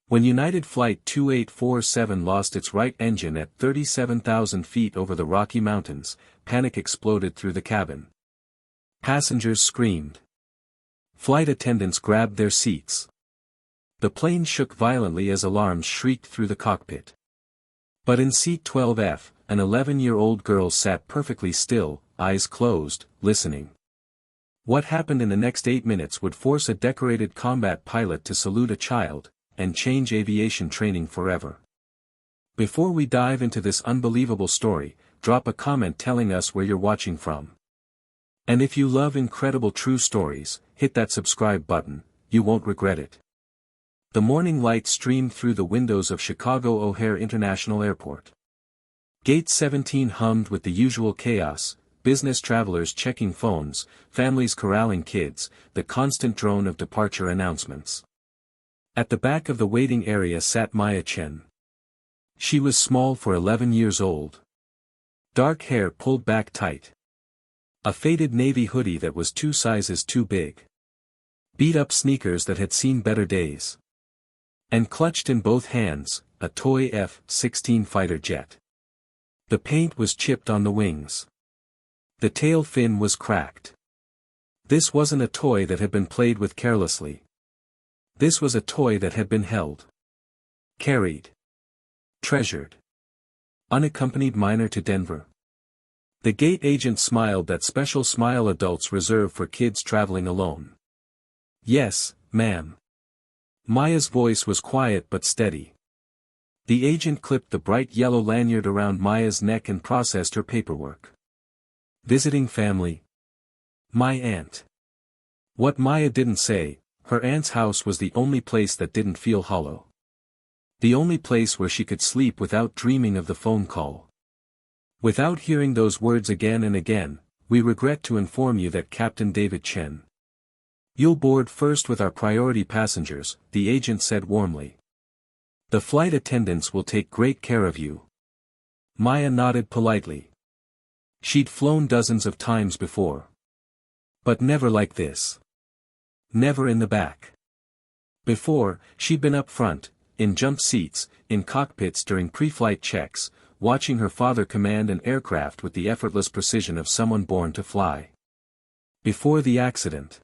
When United Flight 2847 lost its right engine at 37,000 feet over the Rocky Mountains, panic exploded through the cabin. Passengers screamed. Flight attendants grabbed their seats. The plane shook violently as alarms shrieked through the cockpit. But in seat 12F, an 11-year-old girl sat perfectly still, eyes closed, listening. What happened in the next 8 minutes would force a decorated combat pilot to salute a child, and change aviation training forever. Before we dive into this unbelievable story, drop a comment telling us where you're watching from. And if you love incredible true stories, hit that subscribe button, you won't regret it. The morning light streamed through the windows of Chicago O'Hare International Airport. Gate 17 hummed with the usual chaos, business travelers checking phones, families corralling kids, the constant drone of departure announcements. At the back of the waiting area sat Maya Chen. She was small for 11 years old. Dark hair pulled back tight. A faded navy hoodie that was 2 sizes too big. Beat-up sneakers that had seen better days. And clutched in both hands, a toy F-16 fighter jet. The paint was chipped on the wings. The tail fin was cracked. This wasn't a toy that had been played with carelessly. This was a toy that had been held. Carried. Treasured. Unaccompanied minor to Denver. The gate agent smiled that special smile adults reserve for kids traveling alone. Yes, ma'am. Maya's voice was quiet but steady. The agent clipped the bright yellow lanyard around Maya's neck and processed her paperwork. Visiting family. My aunt. What Maya didn't say, her aunt's house was the only place that didn't feel hollow. The only place where she could sleep without dreaming of the phone call. Without hearing those words again and again, we regret to inform you that Captain David Chen. You'll board first with our priority passengers, the agent said warmly. The flight attendants will take great care of you. Maya nodded politely. She'd flown dozens of times before. But never like this. Never in the back. Before, she'd been up front, in jump seats, in cockpits during pre-flight checks, watching her father command an aircraft with the effortless precision of someone born to fly. Before the accident.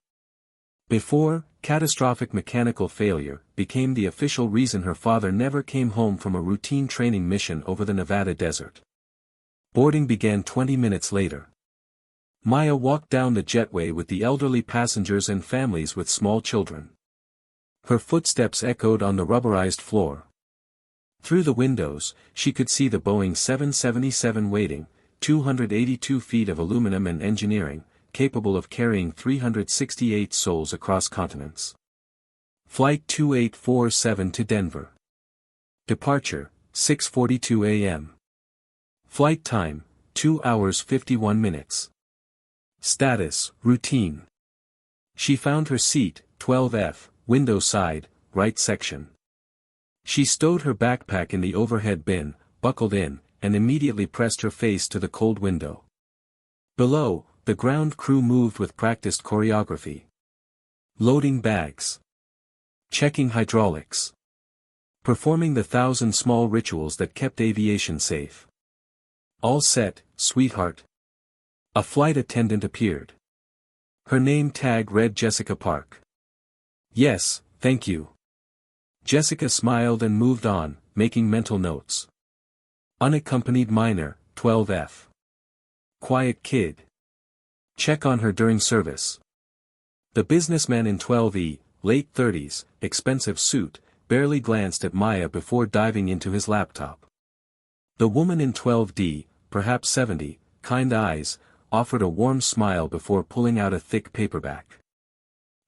Before, catastrophic mechanical failure became the official reason her father never came home from a routine training mission over the Nevada desert. Boarding began 20 minutes later. Maya walked down the jetway with the elderly passengers and families with small children. Her footsteps echoed on the rubberized floor. Through the windows, she could see the Boeing 777 waiting, 282 feet of aluminum and engineering, capable of carrying 368 souls across continents. Flight 2847 to Denver. Departure, 6:42 a.m. Flight time, 2 hours 51 minutes. Status, routine. She found her seat, 12F, window side, right section. She stowed her backpack in the overhead bin, buckled in, and immediately pressed her face to the cold window. Below, the ground crew moved with practiced choreography. Loading bags. Checking hydraulics. Performing the 1,000 small rituals that kept aviation safe. All set, sweetheart. A flight attendant appeared. Her name tag read Jessica Park. Yes, thank you. Jessica smiled and moved on, making mental notes. Unaccompanied minor, 12F. Quiet kid. Check on her during service. The businessman in 12E, late 30s, expensive suit, barely glanced at Maya before diving into his laptop. The woman in 12D, perhaps 70, kind eyes, offered a warm smile before pulling out a thick paperback.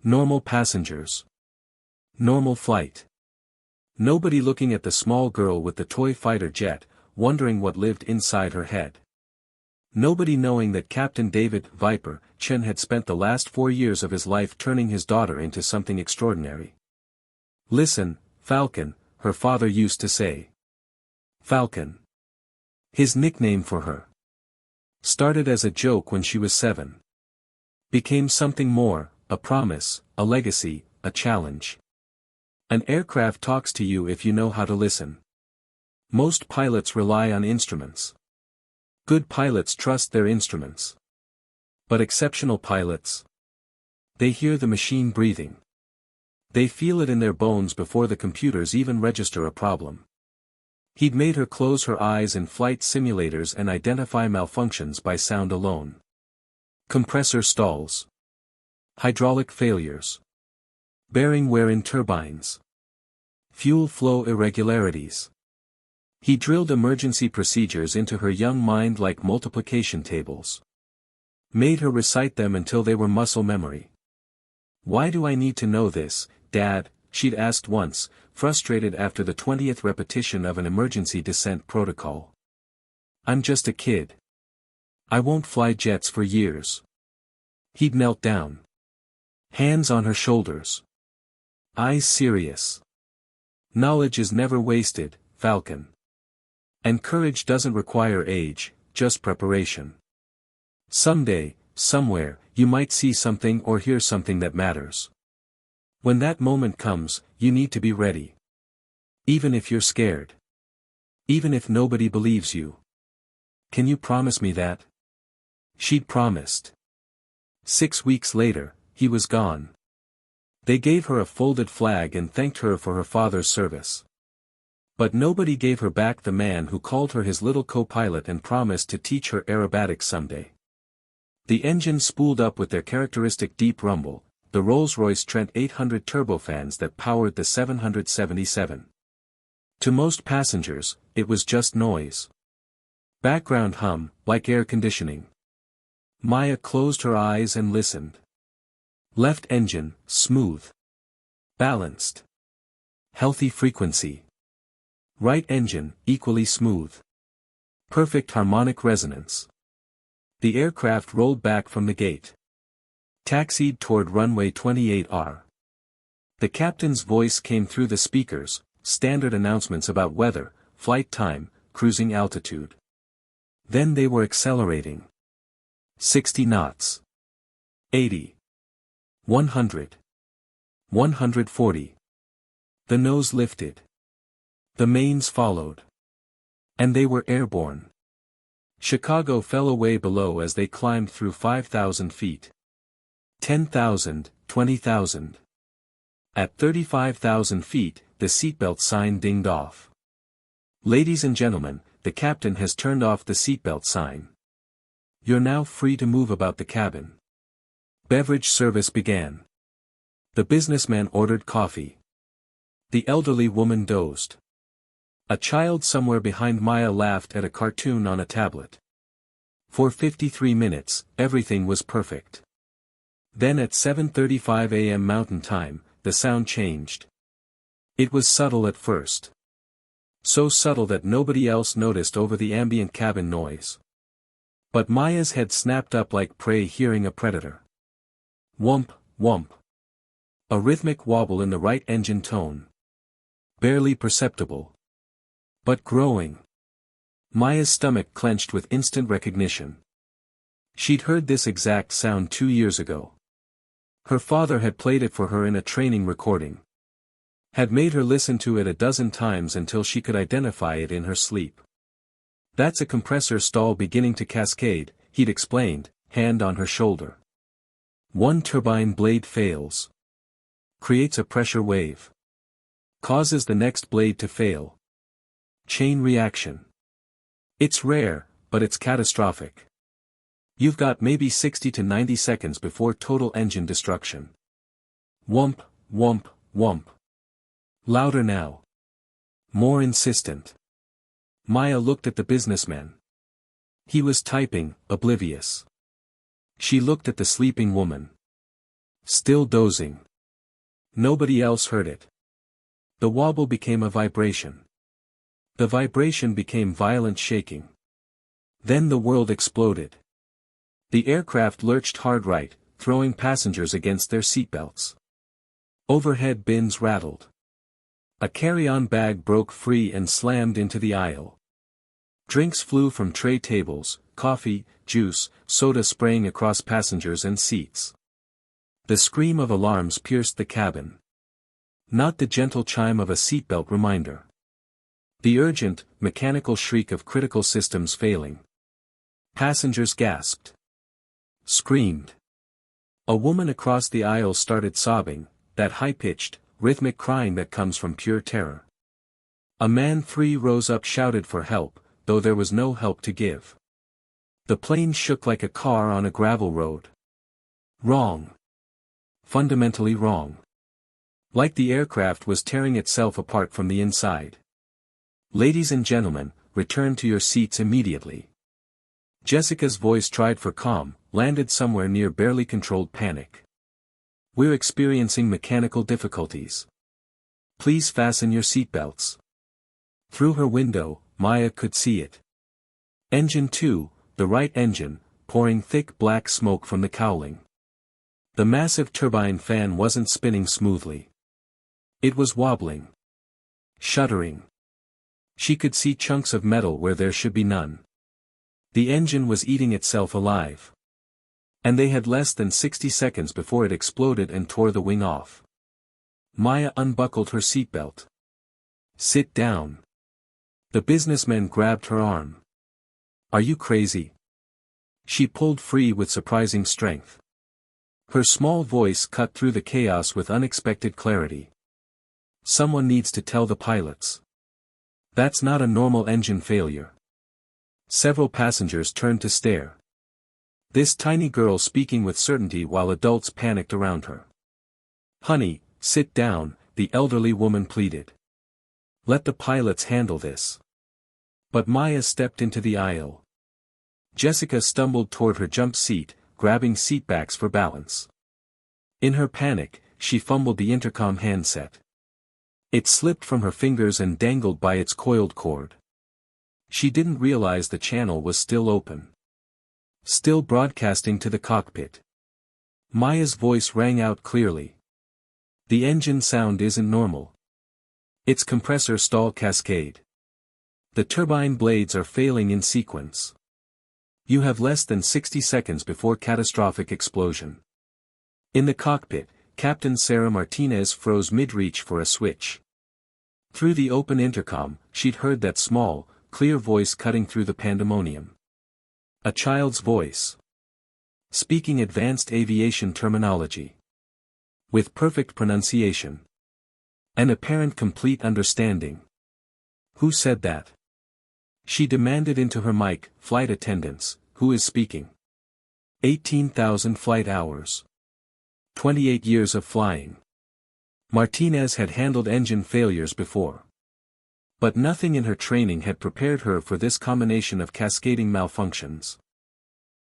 Normal passengers. Normal flight. Nobody looking at the small girl with the toy fighter jet, wondering what lived inside her head. Nobody knowing that Captain David Viper Chen had spent the last 4 years of his life turning his daughter into something extraordinary. Listen, Falcon, her father used to say. Falcon. His nickname for her. Started as a joke when she was 7. Became something more, a promise, a legacy, a challenge. An aircraft talks to you if you know how to listen. Most pilots rely on instruments. Good pilots trust their instruments. But exceptional pilots, they hear the machine breathing. They feel it in their bones before the computers even register a problem. He'd made her close her eyes in flight simulators and identify malfunctions by sound alone. Compressor stalls. Hydraulic failures. Bearing wear in turbines. Fuel flow irregularities. He drilled emergency procedures into her young mind like multiplication tables. Made her recite them until they were muscle memory. "Why do I need to know this, Dad?" she'd asked once, frustrated after the 20th repetition of an emergency descent protocol. "I'm just a kid. I won't fly jets for years." He'd knelt down. Hands on her shoulders. Eyes serious. "Knowledge is never wasted, Falcon. And courage doesn't require age, just preparation. Someday, somewhere, you might see something or hear something that matters. When that moment comes, you need to be ready. Even if you're scared. Even if nobody believes you. Can you promise me that?" She'd promised. 6 weeks later, he was gone. They gave her a folded flag and thanked her for her father's service. But nobody gave her back the man who called her his little co-pilot and promised to teach her aerobatics someday. The engines spooled up with their characteristic deep rumble, the Rolls-Royce Trent 800 turbofans that powered the 777. To most passengers, it was just noise. Background hum, like air conditioning. Maya closed her eyes and listened. Left engine, smooth. Balanced. Healthy frequency. Right engine, equally smooth. Perfect harmonic resonance. The aircraft rolled back from the gate. Taxied toward runway 28R. The captain's voice came through the speakers, standard announcements about weather, flight time, cruising altitude. Then they were accelerating. 60 knots. 80. 100. 140. The nose lifted. The mains followed. And they were airborne. Chicago fell away below as they climbed through 5,000 feet. 10,000, 20,000. At 35,000 feet, the seatbelt sign dinged off. "Ladies and gentlemen, the captain has turned off the seatbelt sign. You're now free to move about the cabin." Beverage service began. The businessman ordered coffee. The elderly woman dozed. A child somewhere behind Maya laughed at a cartoon on a tablet. For 53 minutes, everything was perfect. Then at 7:35 a.m. Mountain Time, the sound changed. It was subtle at first. So subtle that nobody else noticed over the ambient cabin noise. But Maya's head snapped up like prey hearing a predator. Whump, whump. A rhythmic wobble in the right engine tone. Barely perceptible. But growing. Maya's stomach clenched with instant recognition. She'd heard this exact sound 2 years ago. Her father had played it for her in a training recording. Had made her listen to it a dozen times until she could identify it in her sleep. "That's a compressor stall beginning to cascade," he'd explained, hand on her shoulder. "One turbine blade fails. Creates a pressure wave. Causes the next blade to fail. Chain reaction. It's rare, but it's catastrophic. You've got maybe 60 to 90 seconds before total engine destruction." Whump, whump, whump. Louder now. More insistent. Maya looked at the businessman. He was typing, oblivious. She looked at the sleeping woman. Still dozing. Nobody else heard it. The wobble became a vibration. The vibration became violent shaking. Then the world exploded. The aircraft lurched hard right, throwing passengers against their seatbelts. Overhead bins rattled. A carry-on bag broke free and slammed into the aisle. Drinks flew from tray tables, coffee, juice, soda spraying across passengers and seats. The scream of alarms pierced the cabin. Not the gentle chime of a seatbelt reminder. The urgent, mechanical shriek of critical systems failing. Passengers gasped. Screamed. A woman across the aisle started sobbing, that high-pitched, rhythmic crying that comes from pure terror. A man 3 rows up shouted for help, though there was no help to give. The plane shook like a car on a gravel road. Wrong. Fundamentally wrong. Like the aircraft was tearing itself apart from the inside. Ladies and gentlemen, return to your seats immediately. Jessica's voice tried for calm, landed somewhere near barely controlled panic. We're experiencing mechanical difficulties. Please fasten your seatbelts. Through her window, Maya could see it. Engine 2, the right engine, pouring thick black smoke from the cowling. The massive turbine fan wasn't spinning smoothly. It was wobbling. Shuddering. She could see chunks of metal where there should be none. The engine was eating itself alive. And they had less than 60 seconds before it exploded and tore the wing off. Maya unbuckled her seatbelt. Sit down. The businessman grabbed her arm. Are you crazy? She pulled free with surprising strength. Her small voice cut through the chaos with unexpected clarity. Someone needs to tell the pilots. That's not a normal engine failure. Several passengers turned to stare. This tiny girl speaking with certainty while adults panicked around her. Honey, sit down, the elderly woman pleaded. Let the pilots handle this. But Maya stepped into the aisle. Jessica stumbled toward her jump seat, grabbing seatbacks for balance. In her panic, she fumbled the intercom handset. It slipped from her fingers and dangled by its coiled cord. She didn't realize the channel was still open. Still broadcasting to the cockpit. Maya's voice rang out clearly. The engine sound isn't normal. It's compressor stall cascade. The turbine blades are failing in sequence. You have less than 60 seconds before catastrophic explosion. In the cockpit, Captain Sarah Martinez froze mid-reach for a switch. Through the open intercom, she'd heard that small, clear voice cutting through the pandemonium. A child's voice. Speaking advanced aviation terminology. With perfect pronunciation. An apparent complete understanding. Who said that? She demanded into her mic, flight attendants, who is speaking? 18,000 flight hours. 28 years of flying. Martinez had handled engine failures before. But nothing in her training had prepared her for this combination of cascading malfunctions.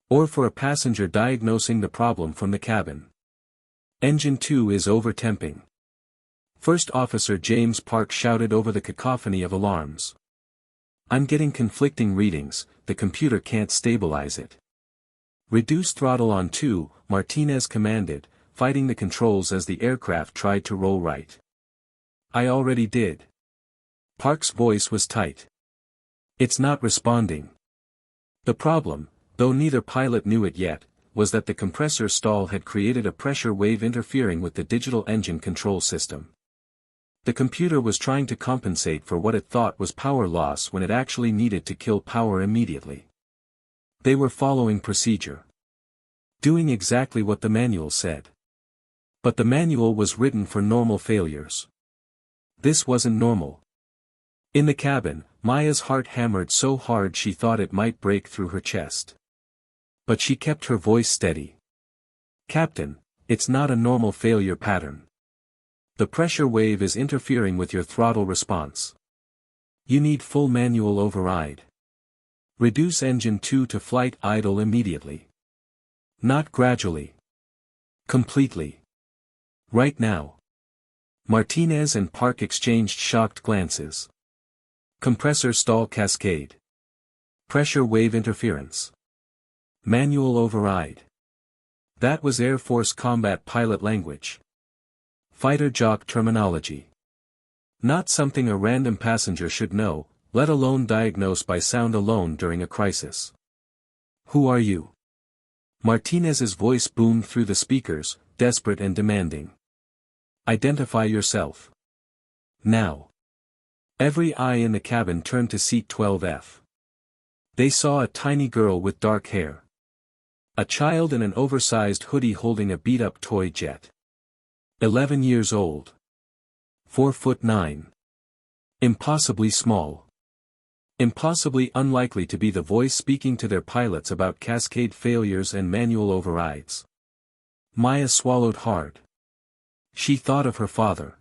Or for a passenger diagnosing the problem from the cabin. Engine 2 is overtemping. First Officer James Park shouted over the cacophony of alarms. I'm getting conflicting readings, the computer can't stabilize it. Reduce throttle on 2, Martinez commanded, fighting the controls as the aircraft tried to roll right. I already did. Park's voice was tight. It's not responding. The problem, though neither pilot knew it yet, was that the compressor stall had created a pressure wave interfering with the digital engine control system. The computer was trying to compensate for what it thought was power loss when it actually needed to kill power immediately. They were following procedure. Doing exactly what the manual said. But the manual was written for normal failures. This wasn't normal. In the cabin, Maya's heart hammered so hard she thought it might break through her chest. But she kept her voice steady. Captain, it's not a normal failure pattern. The pressure wave is interfering with your throttle response. You need full manual override. Reduce engine 2 to flight idle immediately. Not gradually. Completely. Right now. Martinez and Park exchanged shocked glances. Compressor stall cascade. Pressure wave interference. Manual override. That was Air Force combat pilot language. Fighter jock terminology. Not something a random passenger should know, let alone diagnose by sound alone during a crisis. Who are you? Martinez's voice boomed through the speakers, desperate and demanding. Identify yourself. Now. Every eye in the cabin turned to seat 12F. They saw a tiny girl with dark hair. A child in an oversized hoodie holding a beat-up toy jet. 11 years old. 4'9". Impossibly small. Impossibly unlikely to be the voice speaking to their pilots about cascade failures and manual overrides. Maya swallowed hard. She thought of her father.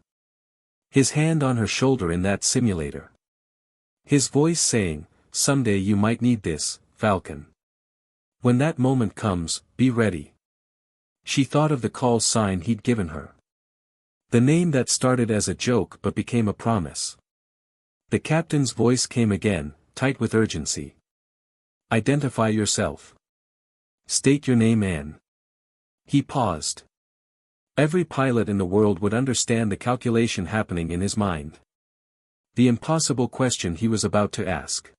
His hand on her shoulder in that simulator. His voice saying, "Someday you might need this, Falcon. When that moment comes, be ready." She thought of the call sign he'd given her. The name that started as a joke but became a promise. The captain's voice came again, tight with urgency. "Identify yourself. State your name and..." He paused. Every pilot in the world would understand the calculation happening in his mind. The impossible question he was about to ask.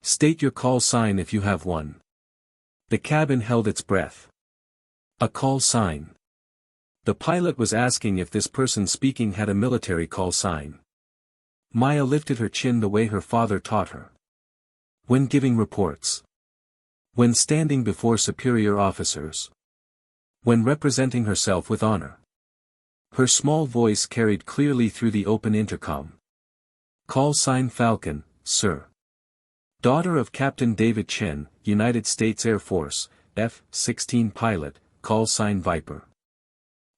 "State your call sign if you have one." The cabin held its breath. A call sign. The pilot was asking if this person speaking had a military call sign. Maya lifted her chin the way her father taught her. When giving reports. When standing before superior officers. When representing herself with honor. Her small voice carried clearly through the open intercom. "Call sign Falcon, sir. Daughter of Captain David Chen, United States Air Force, F-16 pilot, call sign Viper.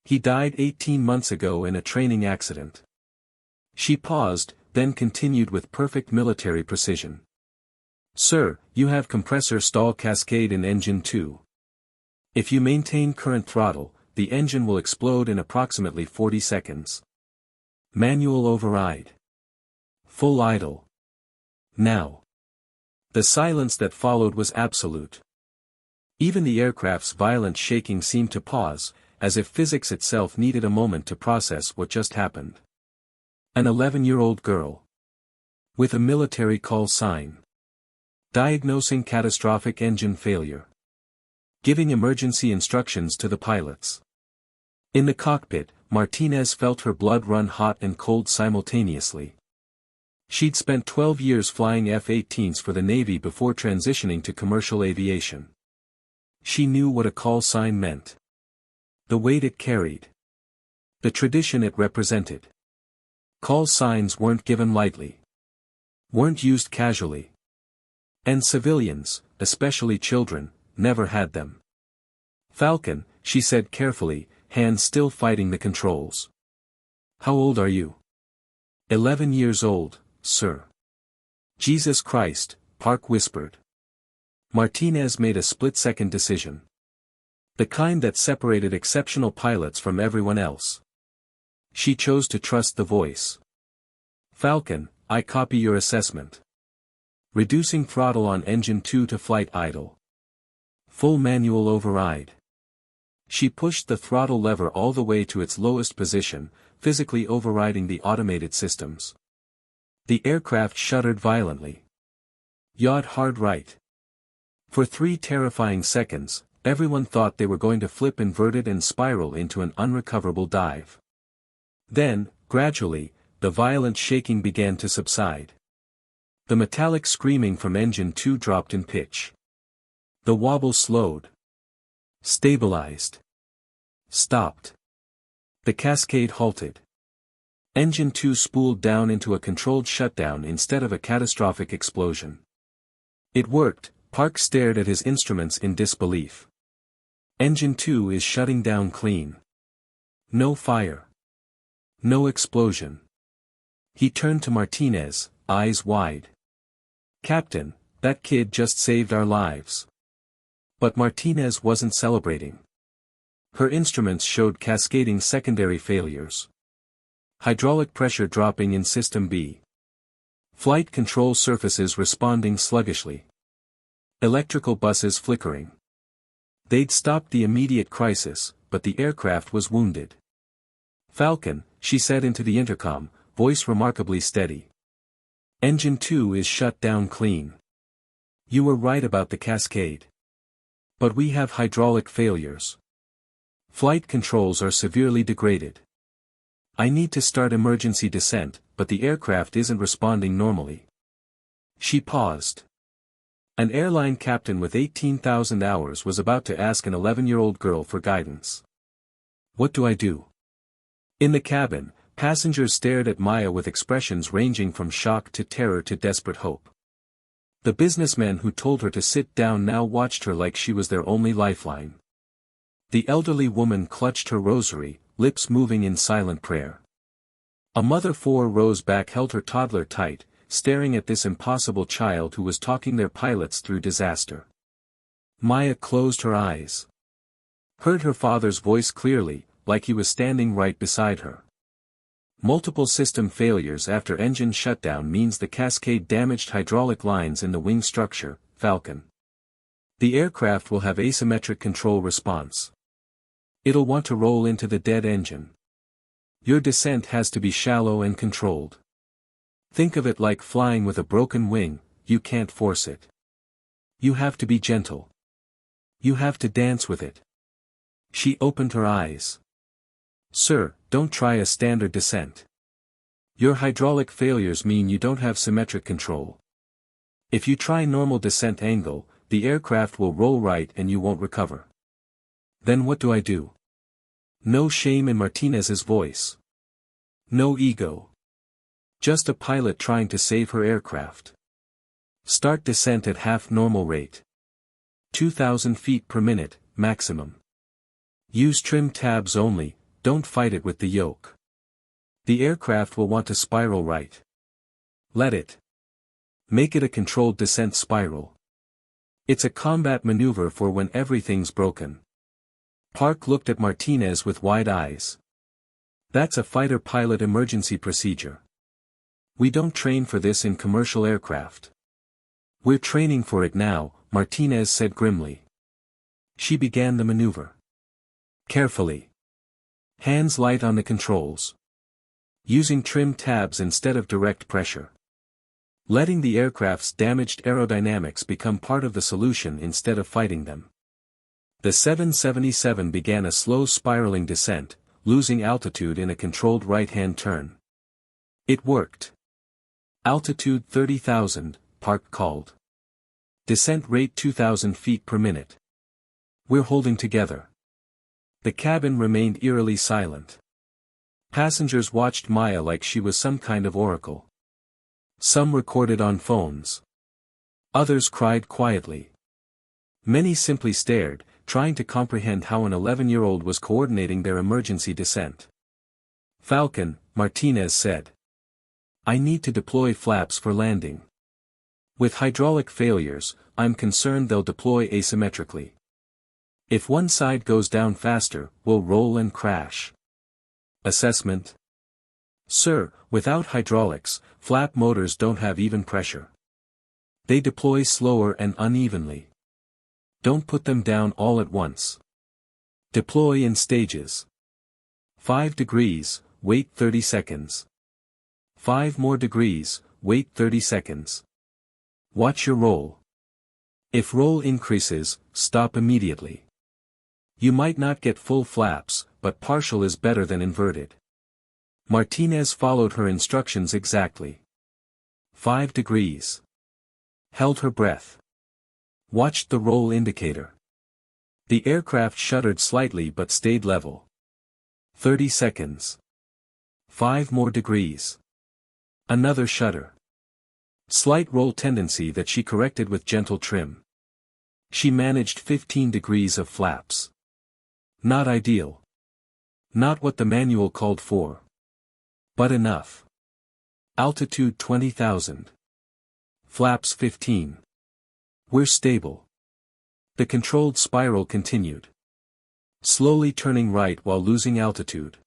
He died 18 months ago in a training accident." She paused, then continued with perfect military precision. "Sir, you have compressor stall cascade in engine 2. If you maintain current throttle, the engine will explode in approximately 40 seconds. Manual override. Full idle. Now." The silence that followed was absolute. Even the aircraft's violent shaking seemed to pause, as if physics itself needed a moment to process what just happened. An 11-year-old girl. With a military call sign. Diagnosing catastrophic engine failure. Giving emergency instructions to the pilots. In the cockpit, Martinez felt her blood run hot and cold simultaneously. She'd spent 12 years flying F-18s for the Navy before transitioning to commercial aviation. She knew what a call sign meant. The weight it carried. The tradition it represented. Call signs weren't given lightly. Weren't used casually. And civilians, especially children, never had them. "Falcon," she said carefully, hands still fighting the controls. "How old are you?" 11 years old, sir." "Jesus Christ," Park whispered. Martinez made a split-second decision. The kind that separated exceptional pilots from everyone else. She chose to trust the voice. "Falcon, I copy your assessment. Reducing throttle on engine 2 to flight idle. Full manual override." She pushed the throttle lever all the way to its lowest position, physically overriding the automated systems. The aircraft shuddered violently. Yawed hard right. For 3 terrifying seconds, everyone thought they were going to flip inverted and spiral into an unrecoverable dive. Then, gradually, the violent shaking began to subside. The metallic screaming from engine 2 dropped in pitch. The wobble slowed. Stabilized. Stopped. The cascade halted. Engine 2 spooled down into a controlled shutdown instead of a catastrophic explosion. It worked. Park stared at his instruments in disbelief. "Engine 2 is shutting down clean. No fire. No explosion." He turned to Martinez, eyes wide. "Captain, that kid just saved our lives." But Martinez wasn't celebrating. Her instruments showed cascading secondary failures. Hydraulic pressure dropping in System B. Flight control surfaces responding sluggishly. Electrical buses flickering. They'd stopped the immediate crisis, but the aircraft was wounded. "Falcon," she said into the intercom, voice remarkably steady. "Engine 2 is shut down clean. You were right about the cascade. But we have hydraulic failures. Flight controls are severely degraded. I need to start emergency descent, but the aircraft isn't responding normally. She paused. An airline captain with 18,000 hours was about to ask an 11-year-old girl for guidance. What do I do? In the cabin, passengers stared at Maya with expressions ranging from shock to terror to desperate hope. The businessman who told her to sit down now watched her like she was their only lifeline. The elderly woman clutched her rosary, lips moving in silent prayer. A mother 4 rows back held her toddler tight, staring at this impossible child who was talking their pilots through disaster. Maya closed her eyes. Heard her father's voice clearly, like he was standing right beside her. Multiple system failures after engine shutdown means the cascade damaged hydraulic lines in the wing structure, Falcon. The aircraft will have asymmetric control response. It'll want to roll into the dead engine. Your descent has to be shallow and controlled. Think of it like flying with a broken wing, you can't force it. You have to be gentle. You have to dance with it. She opened her eyes. Sir, don't try a standard descent. Your hydraulic failures mean you don't have symmetric control. If you try normal descent angle, the aircraft will roll right and you won't recover. Then what do I do? No shame in Martinez's voice. No ego. Just a pilot trying to save her aircraft. Start descent at half normal rate. 2,000 feet per minute, maximum. Use trim tabs only, don't fight it with the yoke. The aircraft will want to spiral right. Let it. Make it a controlled descent spiral. It's a combat maneuver for when everything's broken. Park looked at Martinez with wide eyes. That's a fighter pilot emergency procedure. We don't train for this in commercial aircraft. We're training for it now, Martinez said grimly. She began the maneuver. Carefully. Hands light on the controls. Using trim tabs instead of direct pressure. Letting the aircraft's damaged aerodynamics become part of the solution instead of fighting them. The 777 began a slow spiraling descent, losing altitude in a controlled right-hand turn. It worked. Altitude 30,000, Park called. Descent rate 2,000 feet per minute. We're holding together. The cabin remained eerily silent. Passengers watched Maya like she was some kind of oracle. Some recorded on phones. Others cried quietly. Many simply stared, trying to comprehend how an 11-year-old was coordinating their emergency descent. Falcon, Martinez said. I need to deploy flaps for landing. With hydraulic failures, I'm concerned they'll deploy asymmetrically. If one side goes down faster, we'll roll and crash. Assessment. Sir, without hydraulics, flap motors don't have even pressure. They deploy slower and unevenly. Don't put them down all at once. Deploy in stages. 5 degrees, wait 30 seconds. 5 more degrees, wait 30 seconds. Watch your roll. If roll increases, stop immediately. You might not get full flaps, but partial is better than inverted. Martinez followed her instructions exactly. 5 degrees. Held her breath. Watched the roll indicator. The aircraft shuddered slightly but stayed level. 30 seconds. 5 more degrees. Another shudder. Slight roll tendency that she corrected with gentle trim. She managed 15 degrees of flaps. Not ideal. Not what the manual called for. But enough. Altitude 20,000. Flaps 15. We're stable. The controlled spiral continued. Slowly turning right while losing altitude.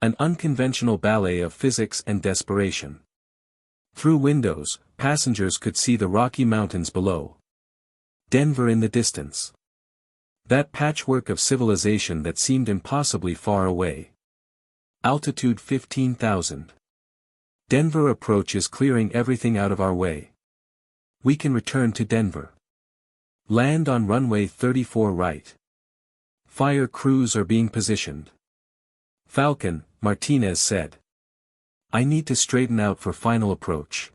An unconventional ballet of physics and desperation. Through windows, passengers could see the Rocky Mountains below. Denver in the distance. That patchwork of civilization that seemed impossibly far away. Altitude 15,000. Denver approach is clearing everything out of our way. We can return to Denver. Land on runway 34 right. Fire crews are being positioned. Falcon, Martinez said. I need to straighten out for final approach.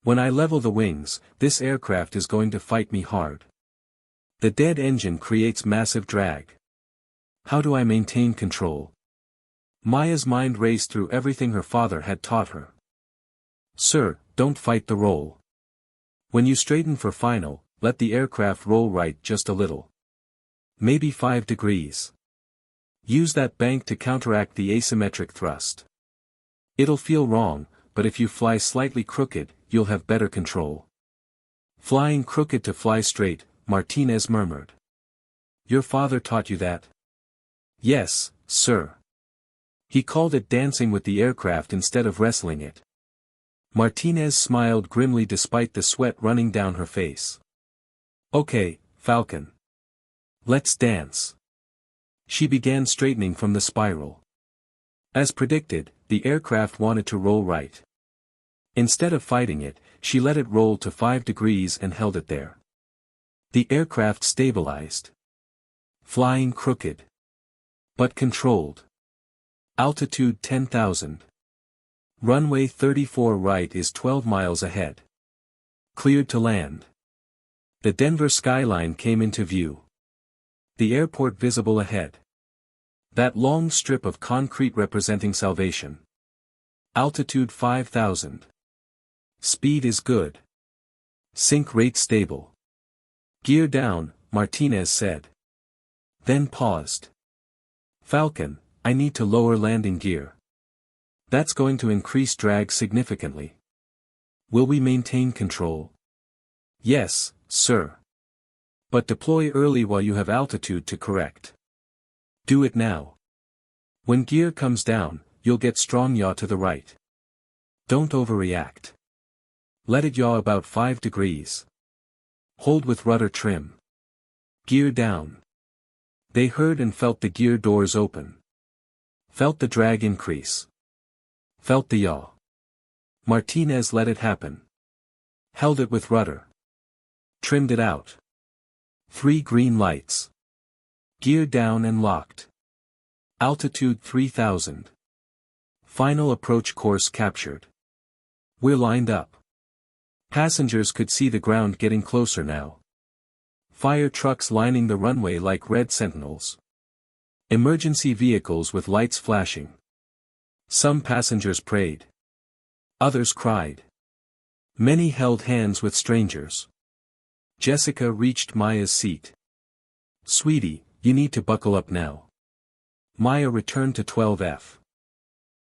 When I level the wings, this aircraft is going to fight me hard. The dead engine creates massive drag. How do I maintain control? Maya's mind raced through everything her father had taught her. Sir, don't fight the roll. When you straighten for final, let the aircraft roll right just a little. Maybe 5 degrees. Use that bank to counteract the asymmetric thrust. It'll feel wrong, but if you fly slightly crooked, you'll have better control. Flying crooked to fly straight, Martinez murmured. Your father taught you that? Yes, sir. He called it dancing with the aircraft instead of wrestling it. Martinez smiled grimly despite the sweat running down her face. Okay, Falcon. Let's dance. She began straightening from the spiral. As predicted, the aircraft wanted to roll right. Instead of fighting it, she let it roll to 5 degrees and held it there. The aircraft stabilized. Flying crooked. But controlled. Altitude 10,000. Runway 34 right is 12 miles ahead. Cleared to land. The Denver skyline came into view. The airport visible ahead. That long strip of concrete representing salvation. Altitude 5,000. Speed is good. Sync rate stable. Gear down, Martinez said. Then paused. Falcon, I need to lower landing gear. That's going to increase drag significantly. Will we maintain control? Yes, sir. But deploy early while you have altitude to correct. Do it now. When gear comes down, you'll get strong yaw to the right. Don't overreact. Let it yaw about 5 degrees. Hold with rudder trim. Gear down. They heard and felt the gear doors open. Felt the drag increase. Felt the yaw. Martinez let it happen. Held it with rudder. Trimmed it out. 3 green lights. Gear down and locked. Altitude 3000. Final approach course captured. We're lined up. Passengers could see the ground getting closer now. Fire trucks lining the runway like red sentinels. Emergency vehicles with lights flashing. Some passengers prayed. Others cried. Many held hands with strangers. Jessica reached Maya's seat. Sweetie, you need to buckle up now. Maya returned to 12F.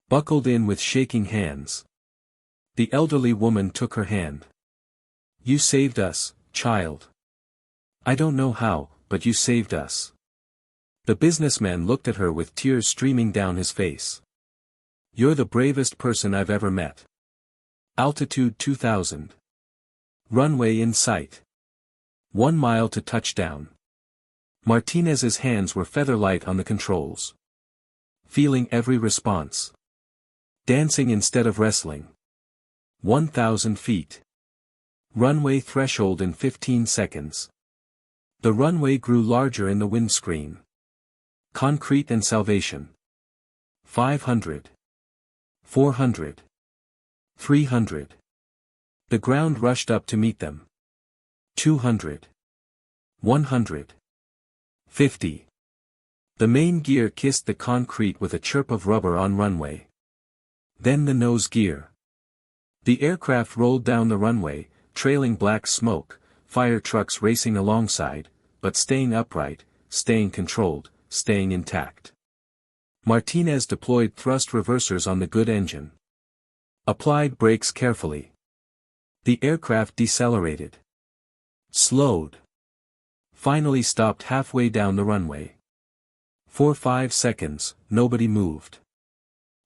Buckled in with shaking hands. The elderly woman took her hand. You saved us, child. I don't know how, but you saved us. The businessman looked at her with tears streaming down his face. You're the bravest person I've ever met. Altitude 2000. Runway in sight. 1 mile to touchdown. Martinez's hands were feather-light on the controls. Feeling every response. Dancing instead of wrestling. 1,000 feet. Runway threshold in 15 seconds. The runway grew larger in the windscreen. Concrete and salvation. 500. 400. 300. The ground rushed up to meet them. 200. 100. 50. The main gear kissed the concrete with a chirp of rubber on runway. Then the nose gear. The aircraft rolled down the runway, trailing black smoke, fire trucks racing alongside, but staying upright, staying controlled, staying intact. Martinez deployed thrust reversers on the good engine. Applied brakes carefully. The aircraft decelerated. Slowed. Finally stopped halfway down the runway. For 5 seconds, nobody moved.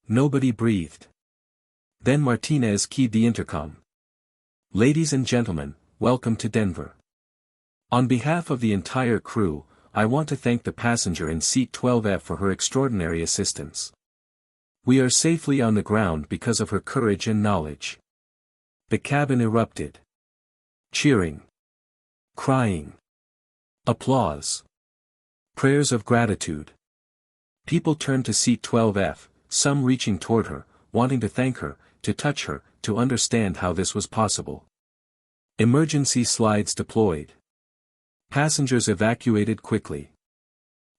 Nobody breathed. Then Martinez keyed the intercom. Ladies and gentlemen, welcome to Denver. On behalf of the entire crew, I want to thank the passenger in seat 12F for her extraordinary assistance. We are safely on the ground because of her courage and knowledge. The cabin erupted. Cheering. Crying. Applause. Prayers of gratitude. People turned to seat 12F, some reaching toward her, wanting to thank her, to touch her, to understand how this was possible. Emergency slides deployed. Passengers evacuated quickly.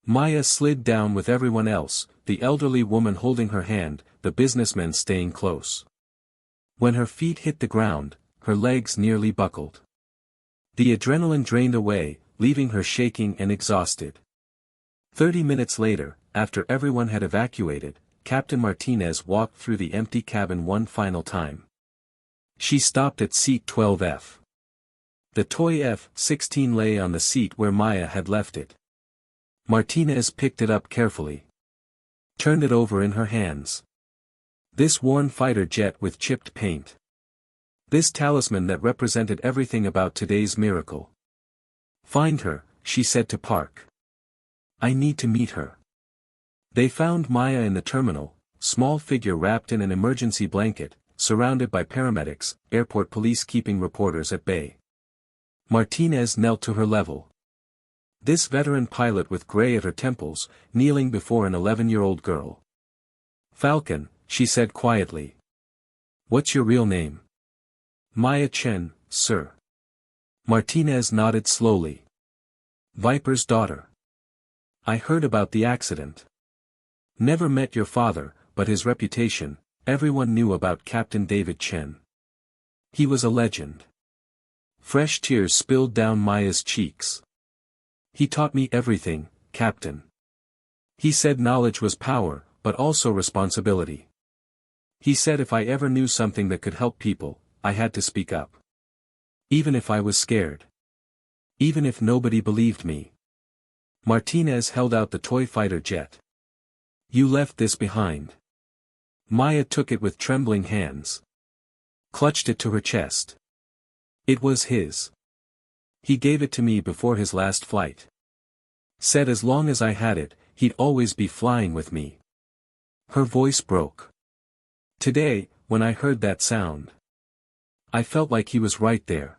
Maya slid down with everyone else, the elderly woman holding her hand, the businessmen staying close. When her feet hit the ground, her legs nearly buckled. The adrenaline drained away, leaving her shaking and exhausted. 30 minutes later, after everyone had evacuated, Captain Martinez walked through the empty cabin one final time. She stopped at seat 12F. The toy F-16 lay on the seat where Maya had left it. Martinez picked it up carefully. Turned it over in her hands. This worn fighter jet with chipped paint. This talisman that represented everything about today's miracle. Find her, she said to Park. I need to meet her. They found Maya in the terminal, small figure wrapped in an emergency blanket, surrounded by paramedics, airport police keeping reporters at bay. Martinez knelt to her level. This veteran pilot with gray at her temples, kneeling before an 11-year-old girl. Falcon, she said quietly. What's your real name? Maya Chen, sir. Martinez nodded slowly. Viper's daughter. I heard about the accident. Never met your father, but his reputation, everyone knew about Captain David Chen. He was a legend. Fresh tears spilled down Maya's cheeks. He taught me everything, Captain. He said knowledge was power, but also responsibility. He said if I ever knew something that could help people, I had to speak up. Even if I was scared. Even if nobody believed me. Martinez held out the toy fighter jet. You left this behind. Maya took it with trembling hands. Clutched it to her chest. It was his. He gave it to me before his last flight. Said as long as I had it, he'd always be flying with me. Her voice broke. Today, when I heard that sound, I felt like he was right there.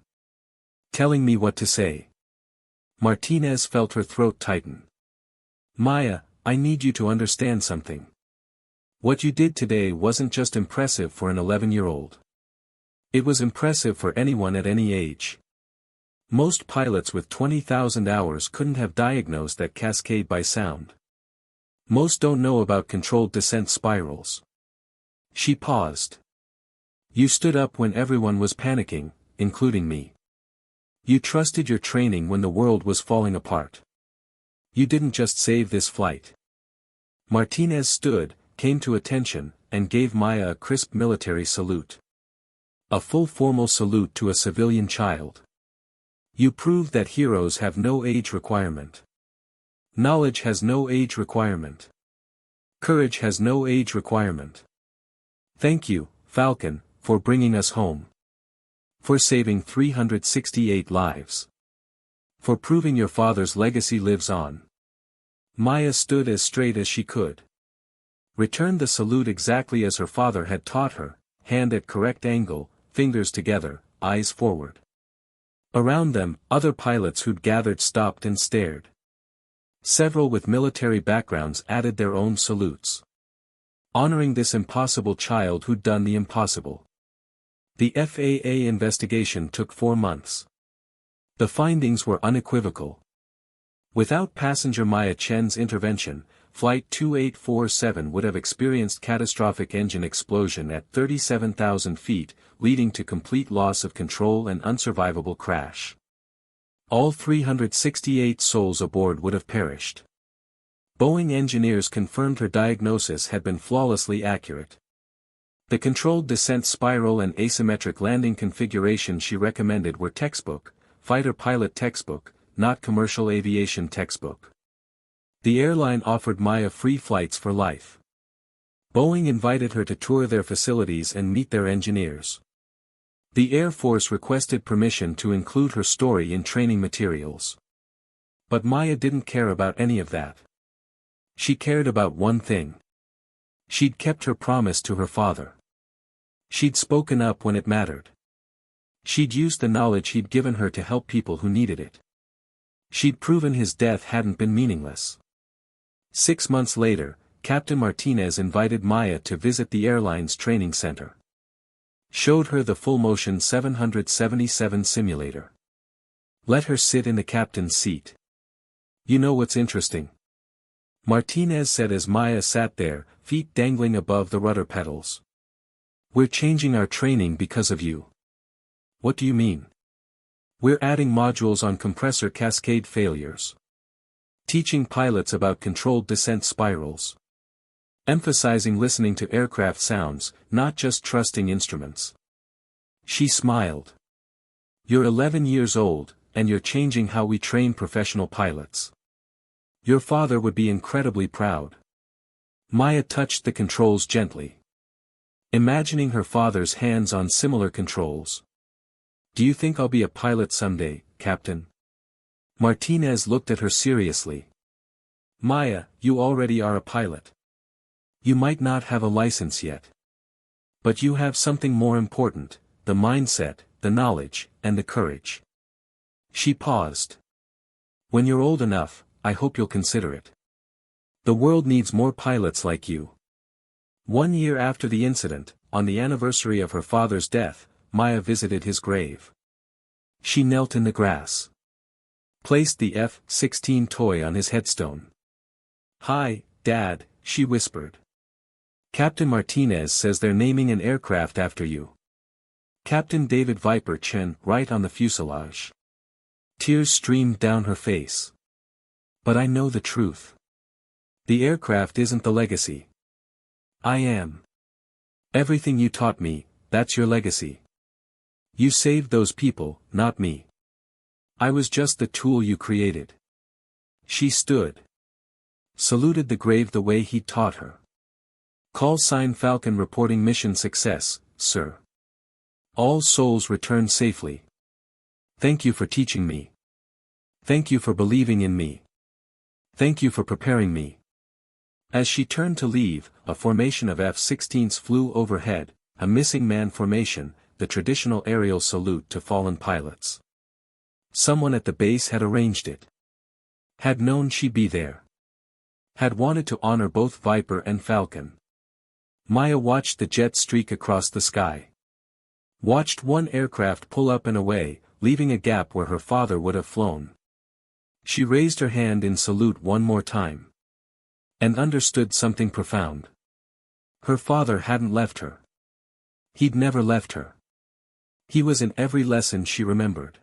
Telling me what to say. Martinez felt her throat tighten. Maya, I need you to understand something. What you did today wasn't just impressive for an 11-year-old. It was impressive for anyone at any age. Most pilots with 20,000 hours couldn't have diagnosed that cascade by sound. Most don't know about controlled descent spirals. She paused. You stood up when everyone was panicking, including me. You trusted your training when the world was falling apart. You didn't just save this flight. Martinez stood, came to attention, and gave Maya a crisp military salute. A full formal salute to a civilian child. You proved that heroes have no age requirement. Knowledge has no age requirement. Courage has no age requirement. Thank you, Falcon, for bringing us home. For saving 368 lives. For proving your father's legacy lives on. Maya stood as straight as she could. Returned the salute exactly as her father had taught her, hand at correct angle, fingers together, eyes forward. Around them, other pilots who'd gathered stopped and stared. Several with military backgrounds added their own salutes. Honoring this impossible child who'd done the impossible. The FAA investigation took 4 months. The findings were unequivocal. Without passenger Maya Chen's intervention, Flight 2847 would have experienced catastrophic engine explosion at 37,000 feet, leading to complete loss of control and unsurvivable crash. All 368 souls aboard would have perished. Boeing engineers confirmed her diagnosis had been flawlessly accurate. The controlled descent spiral and asymmetric landing configuration she recommended were textbook, fighter pilot textbook, not commercial aviation textbook. The airline offered Maya free flights for life. Boeing invited her to tour their facilities and meet their engineers. The Air Force requested permission to include her story in training materials. But Maya didn't care about any of that. She cared about one thing. She'd kept her promise to her father. She'd spoken up when it mattered. She'd used the knowledge he'd given her to help people who needed it. She'd proven his death hadn't been meaningless. 6 months later, Captain Martinez invited Maya to visit the airline's training center. Showed her the full-motion 777 simulator. Let her sit in the captain's seat. You know what's interesting? Martinez said as Maya sat there, feet dangling above the rudder pedals. We're changing our training because of you. What do you mean? We're adding modules on compressor cascade failures. Teaching pilots about controlled descent spirals. Emphasizing listening to aircraft sounds, not just trusting instruments. She smiled. You're 11 years old, and you're changing how we train professional pilots. Your father would be incredibly proud. Maya touched the controls gently. Imagining her father's hands on similar controls. Do you think I'll be a pilot someday, Captain? Martinez looked at her seriously. Maya, you already are a pilot. You might not have a license yet. But you have something more important, the mindset, the knowledge, and the courage. She paused. When you're old enough, I hope you'll consider it. The world needs more pilots like you. 1 year after the incident, on the anniversary of her father's death, Maya visited his grave. She knelt in the grass. Placed the F-16 toy on his headstone. Hi, Dad, she whispered. Captain Martinez says they're naming an aircraft after you. Captain David Viper Chen, right on the fuselage. Tears streamed down her face. But I know the truth. The aircraft isn't the legacy. I am. Everything you taught me, that's your legacy. You saved those people, not me. I was just the tool you created. She stood. Saluted the grave the way he'd taught her. Call sign Falcon reporting mission success, sir. All souls returned safely. Thank you for teaching me. Thank you for believing in me. Thank you for preparing me. As she turned to leave, a formation of F-16s flew overhead, a missing man formation, the traditional aerial salute to fallen pilots. Someone at the base had arranged it. Had known she'd be there. Had wanted to honor both Viper and Falcon. Maya watched the jet streak across the sky. Watched one aircraft pull up and away, leaving a gap where her father would have flown. She raised her hand in salute one more time. And understood something profound. Her father hadn't left her. He'd never left her. He was in every lesson she remembered.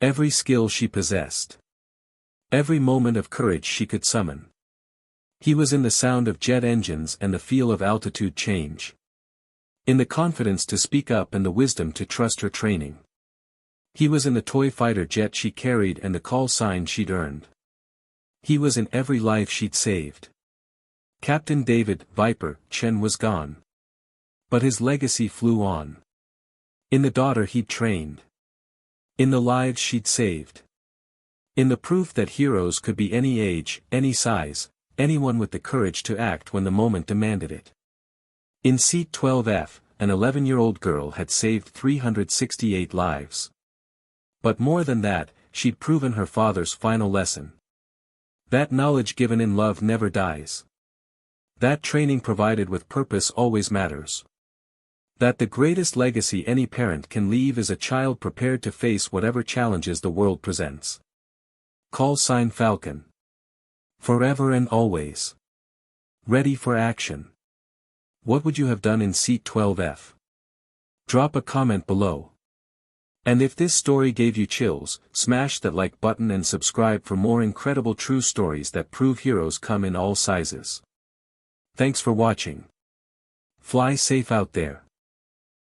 Every skill she possessed. Every moment of courage she could summon. He was in the sound of jet engines and the feel of altitude change. In the confidence to speak up and the wisdom to trust her training. He was in the toy fighter jet she carried and the call sign she'd earned. He was in every life she'd saved. Captain David Viper Chen was gone. But his legacy flew on. In the daughter he'd trained. In the lives she'd saved. In the proof that heroes could be any age, any size, anyone with the courage to act when the moment demanded it. In Seat 12F, an 11-year-old girl had saved 368 lives. But more than that, she'd proven her father's final lesson. That knowledge given in love never dies. That training provided with purpose always matters. That the greatest legacy any parent can leave is a child prepared to face whatever challenges the world presents. Call sign Falcon. Forever and always. Ready for action. What would you have done in Seat 12F? Drop a comment below. And if this story gave you chills, smash that like button and subscribe for more incredible true stories that prove heroes come in all sizes. Thanks for watching. Fly safe out there.